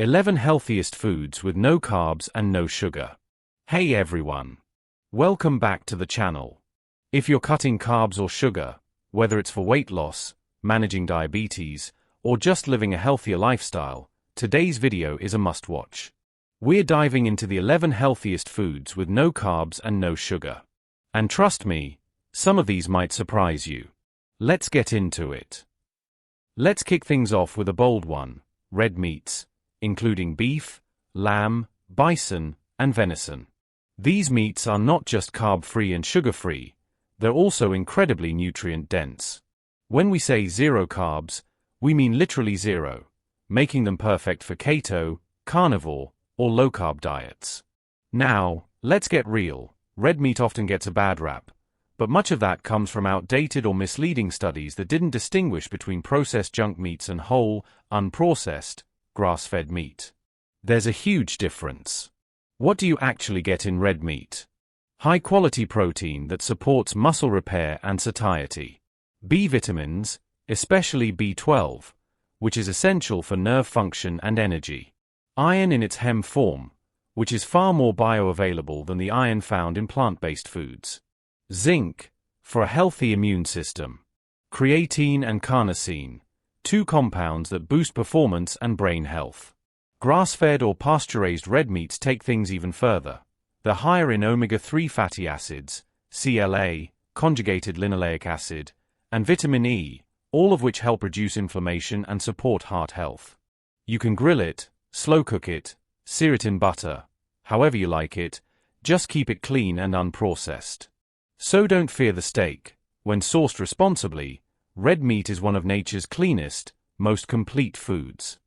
11 healthiest foods with no carbs and no sugar. Hey everyone. Welcome back to the channel. If you're cutting carbs or sugar, whether it's for weight loss, managing diabetes, or just living a healthier lifestyle, today's video is a must-watch. We're diving into the 11 healthiest foods with no carbs and no sugar. And trust me, some of these might surprise you. Let's get into it. Let's kick things off with a bold one: red meats, including beef, lamb, bison, and venison. These meats are not just carb-free and sugar-free, they're also incredibly nutrient-dense. When we say zero carbs, we mean literally zero, making them perfect for keto, carnivore, or low-carb diets. Now, let's get real. Red meat often gets a bad rap, but much of that comes from outdated or misleading studies that didn't distinguish between processed junk meats and whole, unprocessed, grass-fed meat. There's a huge difference. What do you actually get in red meat? High-quality protein that supports muscle repair and satiety. B vitamins, especially B12, which is essential for nerve function and energy. Iron in its heme form, which is far more bioavailable than the iron found in plant-based foods. Zinc, for a healthy immune system. Creatine and carnosine, two compounds that boost performance and brain health. Grass-fed or pasture-raised red meats take things even further. They're higher in omega-3 fatty acids, CLA, conjugated linoleic acid, and vitamin E, all of which help reduce inflammation and support heart health. You can grill it, slow cook it, sear it in butter, however you like it, just keep it clean and unprocessed. So don't fear the steak. When sourced responsibly, red meat is one of nature's cleanest, most complete foods.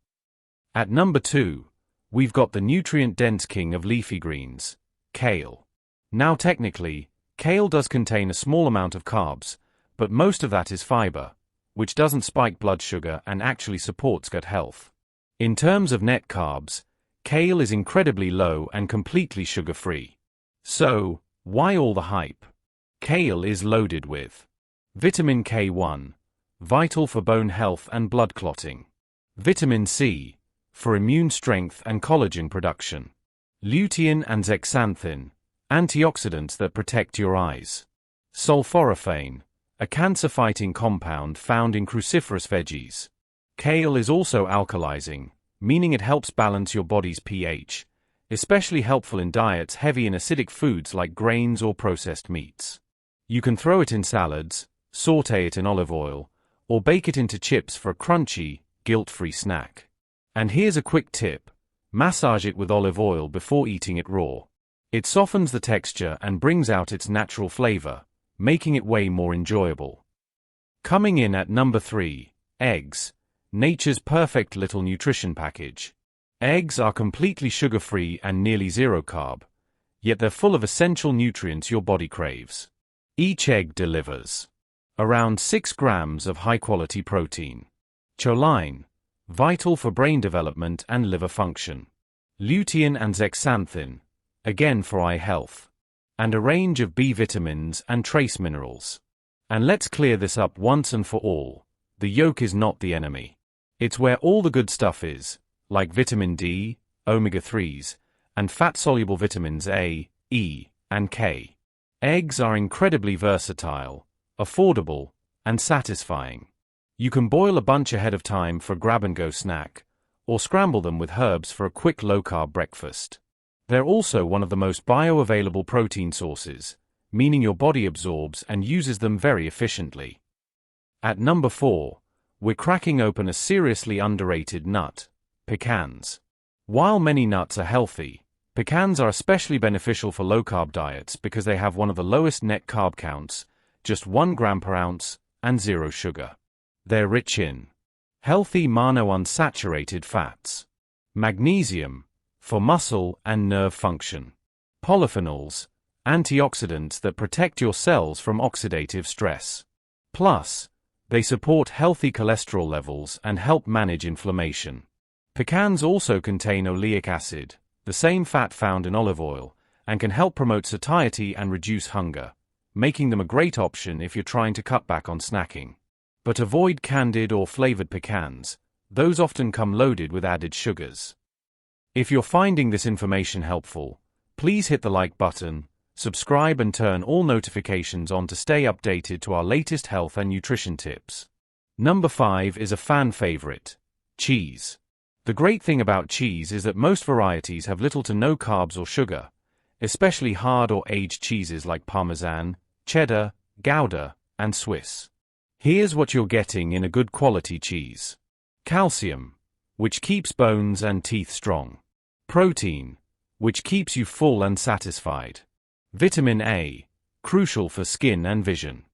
At number 2, we've got the nutrient-dense king of leafy greens, kale. Now technically, kale does contain a small amount of carbs, but most of that is fiber, which doesn't spike blood sugar and actually supports gut health. In terms of net carbs, kale is incredibly low and completely sugar-free. So, why all the hype? Kale is loaded with vitamin K1, vital for bone health and blood clotting. Vitamin C, for immune strength and collagen production. Lutein and zeaxanthin, antioxidants that protect your eyes. Sulforaphane, a cancer-fighting compound found in cruciferous veggies. Kale is also alkalizing, meaning it helps balance your body's pH, especially helpful in diets heavy in acidic foods like grains or processed meats. You can throw it in salads, saute it in olive oil, or bake it into chips for a crunchy, guilt-free snack. And here's a quick tip: massage it with olive oil before eating it raw. It softens the texture and brings out its natural flavor, making it way more enjoyable. Coming in at number 3, eggs, nature's perfect little nutrition package. Eggs are completely sugar-free and nearly zero carb, yet they're full of essential nutrients your body craves. Each egg delivers around 6 grams of high-quality protein. Choline, vital for brain development and liver function. Lutein and zeaxanthin, again for eye health. And a range of B vitamins and trace minerals. And let's clear this up once and for all: the yolk is not the enemy. It's where all the good stuff is, like vitamin D, omega-3s, and fat-soluble vitamins A, E, and K. Eggs are incredibly versatile, affordable, and satisfying. You can boil a bunch ahead of time for a grab-and-go snack, or scramble them with herbs for a quick low-carb breakfast. They're also one of the most bioavailable protein sources, meaning your body absorbs and uses them very efficiently. At number 4, we're cracking open a seriously underrated nut: pecans. While many nuts are healthy, pecans are especially beneficial for low-carb diets because they have one of the lowest net carb counts, just 1 gram per ounce, and zero sugar. They're rich in healthy monounsaturated fats, magnesium, for muscle and nerve function, polyphenols, antioxidants that protect your cells from oxidative stress. Plus, they support healthy cholesterol levels and help manage inflammation. Pecans also contain oleic acid, the same fat found in olive oil, and can help promote satiety and reduce hunger, making them a great option if you're trying to cut back on snacking. But avoid candied or flavored pecans, those often come loaded with added sugars. If you're finding this information helpful, please hit the like button, subscribe and turn all notifications on to stay updated to our latest health and nutrition tips. Number 5 is a fan favorite: cheese. The great thing about cheese is that most varieties have little to no carbs or sugar, especially hard or aged cheeses like Parmesan, Cheddar, Gouda, and Swiss. Here's what you're getting in a good quality cheese: calcium, which keeps bones and teeth strong; protein, which keeps you full and satisfied; vitamin A, crucial for skin and vision;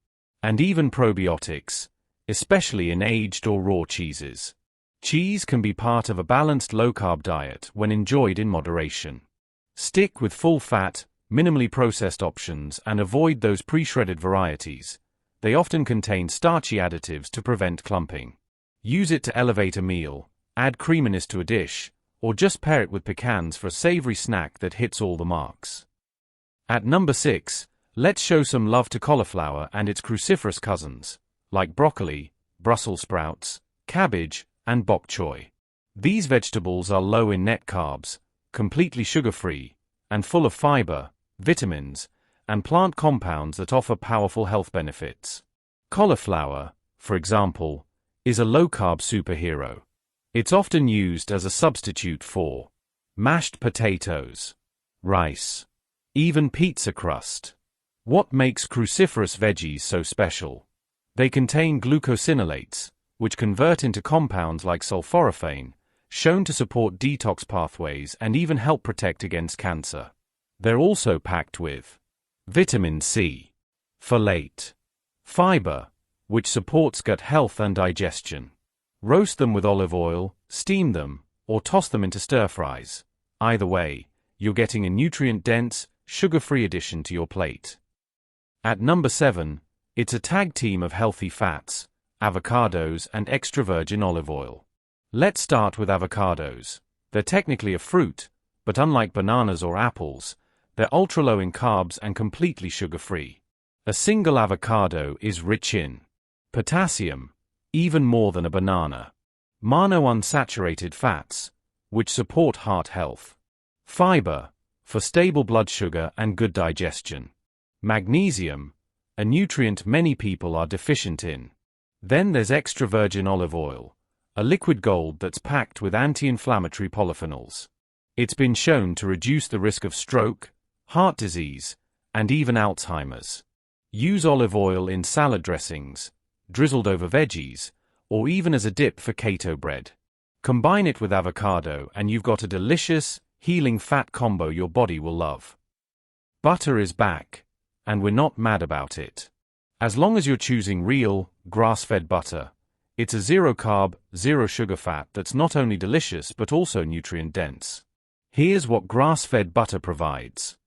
and even probiotics, especially in aged or raw cheeses. Cheese can be part of a balanced low-carb diet when enjoyed in moderation. Stick with full-fat, minimally processed options and avoid those pre-shredded varieties. They often contain starchy additives to prevent clumping. Use it to elevate a meal, add creaminess to a dish, or just pair it with pecans for a savory snack that hits all the marks. At number 6, let's show some love to cauliflower and its cruciferous cousins, like broccoli, Brussels sprouts, cabbage, and bok choy. These vegetables are low in net carbs, completely sugar-free, and full of fiber, vitamins, and plant compounds that offer powerful health benefits. Cauliflower, for example, is a low-carb superhero. It's often used as a substitute for mashed potatoes, rice, even pizza crust. What makes cruciferous veggies so special? They contain glucosinolates, which convert into compounds like sulforaphane, shown to support detox pathways and even help protect against cancer. They're also packed with vitamin C, folate, fiber, which supports gut health and digestion. Roast them with olive oil, steam them, or toss them into stir-fries. Either way, you're getting a nutrient-dense, sugar-free addition to your plate. At number 7, it's a tag team of healthy fats: avocados and extra virgin olive oil. Let's start with avocados. They're technically a fruit, but unlike bananas or apples, they're ultra-low in carbs and completely sugar-free. A single avocado is rich in potassium, even more than a banana; monounsaturated fats, which support heart health; fiber, for stable blood sugar and good digestion; magnesium, a nutrient many people are deficient in. Then there's extra virgin olive oil, a liquid gold that's packed with anti-inflammatory polyphenols. It's been shown to reduce the risk of stroke, heart disease, and even Alzheimer's. Use olive oil in salad dressings, drizzled over veggies, or even as a dip for keto bread. Combine it with avocado and you've got a delicious, healing fat combo your body will love. Butter is back, and we're not mad about it. As long as you're choosing real, grass-fed butter, it's a zero-carb, zero-sugar fat that's not only delicious but also nutrient-dense. Here's what grass-fed butter provides: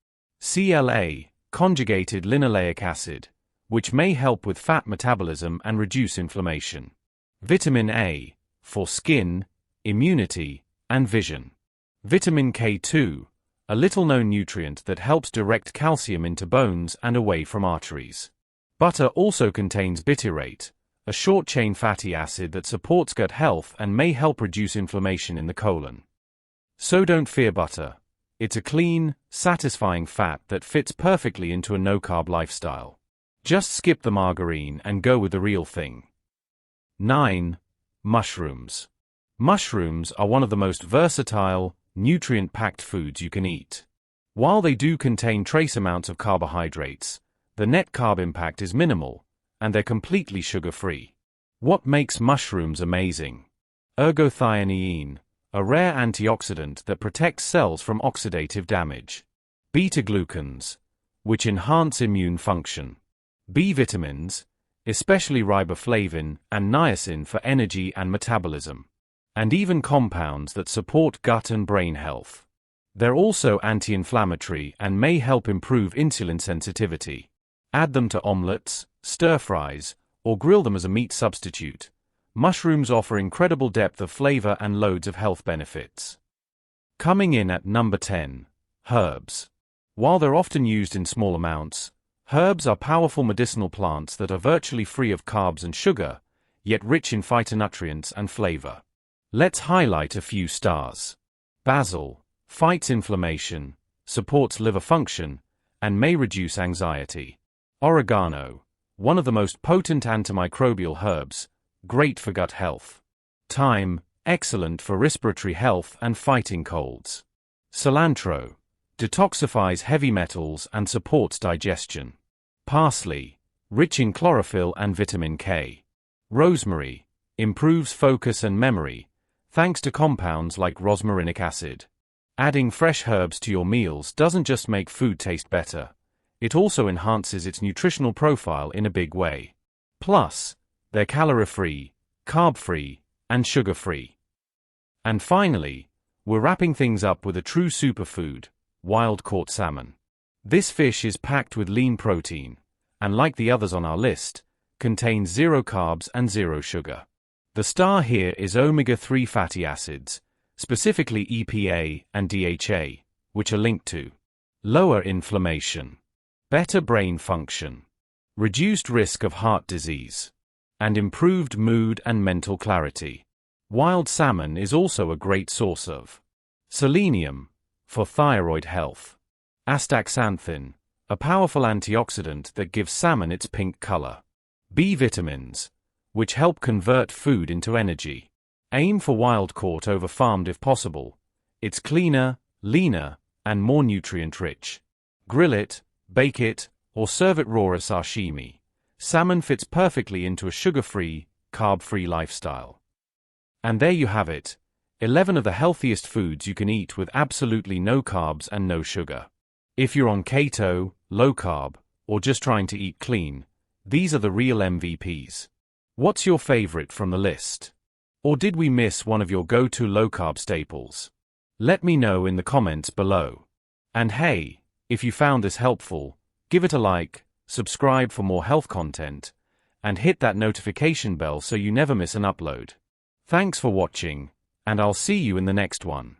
CLA, conjugated linoleic acid, which may help with fat metabolism and reduce inflammation; vitamin A, for skin, immunity, and vision; vitamin K2, a little-known nutrient that helps direct calcium into bones and away from arteries. Butter also contains butyrate, a short-chain fatty acid that supports gut health and may help reduce inflammation in the colon. So don't fear butter. It's a clean, satisfying fat that fits perfectly into a no-carb lifestyle. Just skip the margarine and go with the real thing. 9. Mushrooms. Mushrooms are one of the most versatile, nutrient-packed foods you can eat. While they do contain trace amounts of carbohydrates, the net carb impact is minimal, and they're completely sugar-free. What makes mushrooms amazing? Ergothioneine, a rare antioxidant that protects cells from oxidative damage; beta-glucans, which enhance immune function; B vitamins, especially riboflavin and niacin for energy and metabolism; and even compounds that support gut and brain health. They're also anti-inflammatory and may help improve insulin sensitivity. Add them to omelets, stir-fries, or grill them as a meat substitute. Mushrooms offer incredible depth of flavor and loads of health benefits. Coming in at number 10, herbs. While they're often used in small amounts, herbs are powerful medicinal plants that are virtually free of carbs and sugar, yet rich in phytonutrients and flavor. Let's highlight a few stars. Basil, fights inflammation, supports liver function, and may reduce anxiety. Oregano, one of the most potent antimicrobial herbs, great for gut health. Thyme, excellent for respiratory health and fighting colds. Cilantro, detoxifies heavy metals and supports digestion. Parsley, rich in chlorophyll and vitamin K. Rosemary, improves focus and memory, thanks to compounds like rosmarinic acid. Adding fresh herbs to your meals doesn't just make food taste better, it also enhances its nutritional profile in a big way. Plus, they're calorie-free, carb-free, and sugar-free. And finally, we're wrapping things up with a true superfood, wild-caught salmon. This fish is packed with lean protein, and like the others on our list, contains 0 carbs and 0 sugar. The star here is omega-3 fatty acids, specifically EPA and DHA, which are linked to lower inflammation, better brain function, reduced risk of heart disease, and improved mood and mental clarity. Wild salmon is also a great source of selenium, for thyroid health, astaxanthin, a powerful antioxidant that gives salmon its pink color, B vitamins, which help convert food into energy. Aim for wild-caught over farmed if possible. It's cleaner, leaner, and more nutrient-rich. Grill it, bake it, or serve it raw as sashimi. Salmon fits perfectly into a sugar-free, carb-free lifestyle. And there you have it, 11 of the healthiest foods you can eat with absolutely no carbs and no sugar. If you're on keto, low-carb, or just trying to eat clean, these are the real MVPs. What's your favorite from the list? Or did we miss one of your go-to low-carb staples? Let me know in the comments below. And hey, if you found this helpful, give it a like, subscribe for more health content, and hit that notification bell so you never miss an upload. Thanks for watching, and I'll see you in the next one.